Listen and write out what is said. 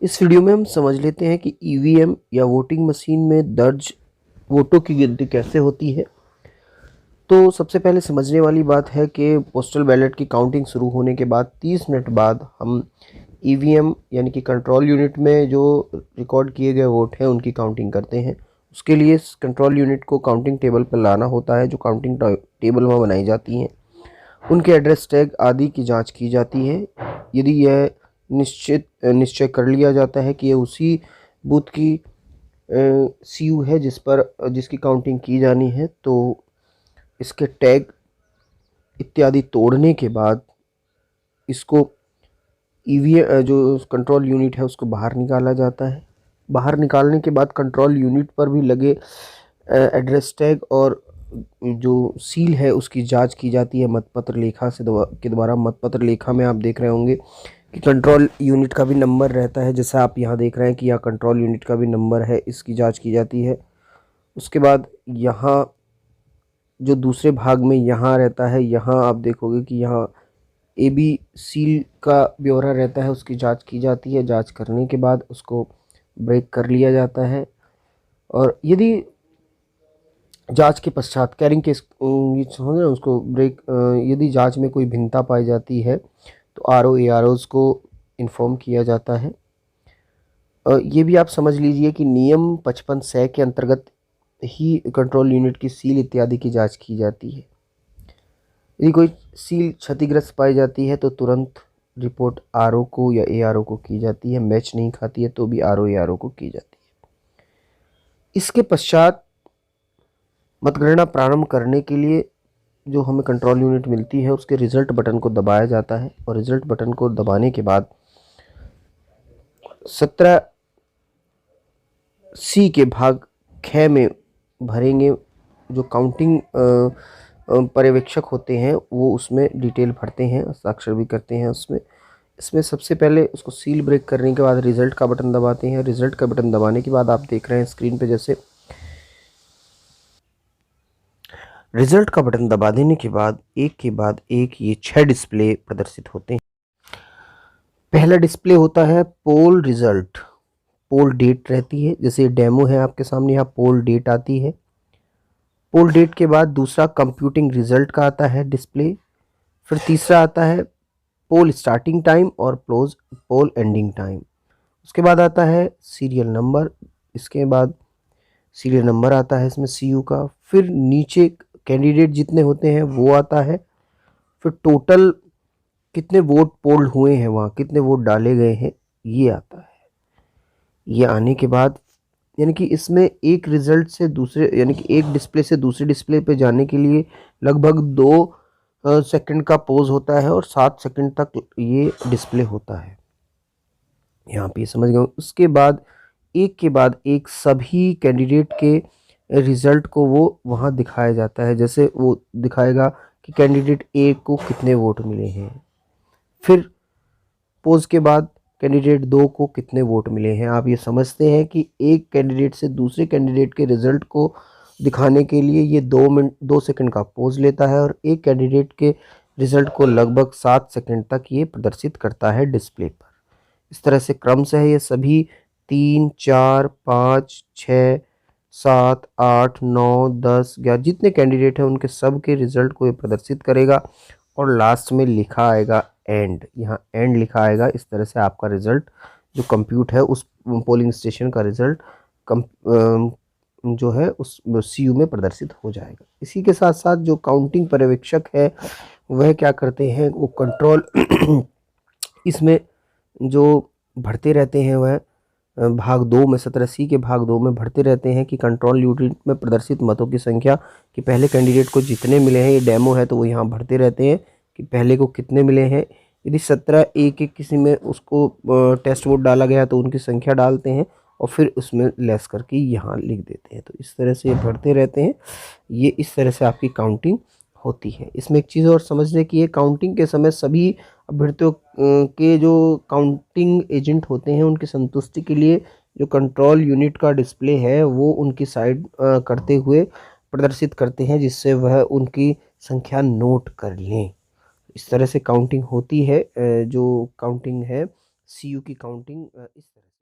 इस वीडियो में हम समझ लेते हैं कि ईवीएम या वोटिंग मशीन में दर्ज वोटों की गिनती कैसे होती है। तो सबसे पहले समझने वाली बात है कि पोस्टल बैलेट की काउंटिंग शुरू होने के बाद 30 मिनट बाद हम ईवीएम यानी कि कंट्रोल यूनिट में जो रिकॉर्ड किए गए वोट हैं उनकी काउंटिंग करते हैं। उसके लिए इस कंट्रोल यूनिट को काउंटिंग टेबल पर लाना होता है, जो काउंटिंग टेबल में बनाई जाती हैं। उनके एड्रेस टैग आदि की जांच की जाती है। यदि यह निश्चय कर लिया जाता है कि ये उसी बूथ की सीयू है जिसकी काउंटिंग की जानी है, तो इसके टैग इत्यादि तोड़ने के बाद इसको ईवीएम जो कंट्रोल यूनिट है उसको बाहर निकाला जाता है। बाहर निकालने के बाद कंट्रोल यूनिट पर भी लगे एड्रेस टैग और जो सील है उसकी जांच की जाती है मतपत्र लेखा के द्वारा। मतपत्र लेखा में आप देख रहे होंगे कि कंट्रोल यूनिट का भी नंबर रहता है, जैसा आप यहाँ देख रहे हैं कि यहाँ कंट्रोल यूनिट का भी नंबर है, इसकी जांच की जाती है। उसके बाद यहाँ जो दूसरे भाग में यहाँ रहता है, यहाँ आप देखोगे कि यहाँ AB सील का ब्यौरा रहता है, उसकी जांच की जाती है। जांच करने के बाद उसको ब्रेक कर लिया जाता है और यदि जांच के पश्चात कैरिंग के ये समझ रहे हैं उसको ब्रेक, यदि जांच में कोई भिन्नता पाई जाती है तो RO AROs को इन्फॉर्म किया जाता है। ये भी आप समझ लीजिए कि नियम 55 से के अंतर्गत ही कंट्रोल यूनिट की सील इत्यादि की जांच की जाती है। यदि कोई सील क्षतिग्रस्त पाई जाती है तो तुरंत रिपोर्ट RO को या ARO को की जाती है। मैच नहीं खाती है तो भी RO ARO को की जाती है। इसके पश्चात मतगणना प्रारंभ करने के लिए जो हमें कंट्रोल यूनिट मिलती है उसके रिजल्ट बटन को दबाया जाता है और रिजल्ट बटन को दबाने के बाद 17C के भाग ख में भरेंगे। जो काउंटिंग पर्यवेक्षक होते हैं वो उसमें डिटेल भरते हैं, हस्ताक्षर भी करते हैं उसमें। इसमें सबसे पहले उसको सील ब्रेक करने के बाद रिजल्ट का बटन दबाते हैं। रिजल्ट का बटन दबाने के बाद आप देख रहे हैं स्क्रीन पे, जैसे रिजल्ट का बटन दबा देने के बाद एक के बाद एक ये 6 डिस्प्ले प्रदर्शित होते हैं। पहला डिस्प्ले होता है पोल रिजल्ट, पोल डेट रहती है, जैसे डेमो है आपके सामने, यहाँ पोल डेट आती है। पोल डेट के बाद दूसरा कंप्यूटिंग रिजल्ट का आता है डिस्प्ले। फिर तीसरा आता है पोल स्टार्टिंग टाइम और पोल एंडिंग टाइम। उसके बाद आता है सीरियल नंबर, इसके बाद सीरियल नंबर आता है इसमें सीयू का। फिर नीचे कैंडिडेट जितने होते हैं वो आता है। फिर टोटल कितने वोट पोल हुए हैं, वहाँ कितने वोट डाले गए हैं, ये आता है। ये आने के बाद यानी कि इसमें एक रिजल्ट से दूसरे यानी कि एक डिस्प्ले से दूसरे डिस्प्ले पे जाने के लिए लगभग 2 सेकंड का पोज होता है और 7 सेकंड तक ये डिस्प्ले होता है। यहाँ पे समझ गए। उसके बाद एक सभी कैंडिडेट के रिजल्ट को वो वहाँ दिखाया जाता है, जैसे वो दिखाएगा कि कैंडिडेट ए को कितने वोट मिले हैं। फिर पोज के बाद कैंडिडेट 2 को कितने वोट मिले हैं। आप ये समझते हैं कि एक कैंडिडेट से दूसरे कैंडिडेट के रिजल्ट को दिखाने के लिए ये 2 सेकंड का पोज लेता है और एक कैंडिडेट के रिजल्ट को लगभग 7 सेकंड तक ये प्रदर्शित करता है डिस्प्ले पर। इस तरह से क्रम से है ये सभी 3, 4, 5, 6, 7, 8, 9, 10, 11 जितने कैंडिडेट हैं उनके सब के रिजल्ट को ये प्रदर्शित करेगा और लास्ट में लिखा आएगा एंड, यहाँ एंड लिखा आएगा। इस तरह से आपका रिजल्ट जो कंप्यूट है उस पोलिंग स्टेशन का रिजल्ट जो है उस सीयू में प्रदर्शित हो जाएगा। इसी के साथ साथ जो काउंटिंग पर्यवेक्षक है वह क्या करते हैं, वो कंट्रोल इसमें जो भरते रहते हैं वह भाग 2 में 17C के भाग 2 में भरते रहते हैं कि कंट्रोल यूनिट में प्रदर्शित मतों की संख्या कि पहले कैंडिडेट को जितने मिले हैं, ये डेमो है तो वो यहाँ भरते रहते हैं कि पहले को कितने मिले हैं। यदि 17A के किसी में उसको टेस्ट वोट डाला गया तो उनकी संख्या डालते हैं और फिर उसमें लेस करके यहाँ लिख देते हैं। तो इस तरह से ये भरते रहते हैं। ये इस तरह से आपकी काउंटिंग होती है। इसमें एक चीज़ और समझने की है, काउंटिंग के समय सभी अभ्यर्थियों के जो काउंटिंग एजेंट होते हैं उनकी संतुष्टि के लिए जो कंट्रोल यूनिट का डिस्प्ले है वो उनकी साइड करते हुए प्रदर्शित करते हैं, जिससे वह उनकी संख्या नोट कर लें। इस तरह से काउंटिंग होती है। जो काउंटिंग है सीयू की काउंटिंग इस तरह से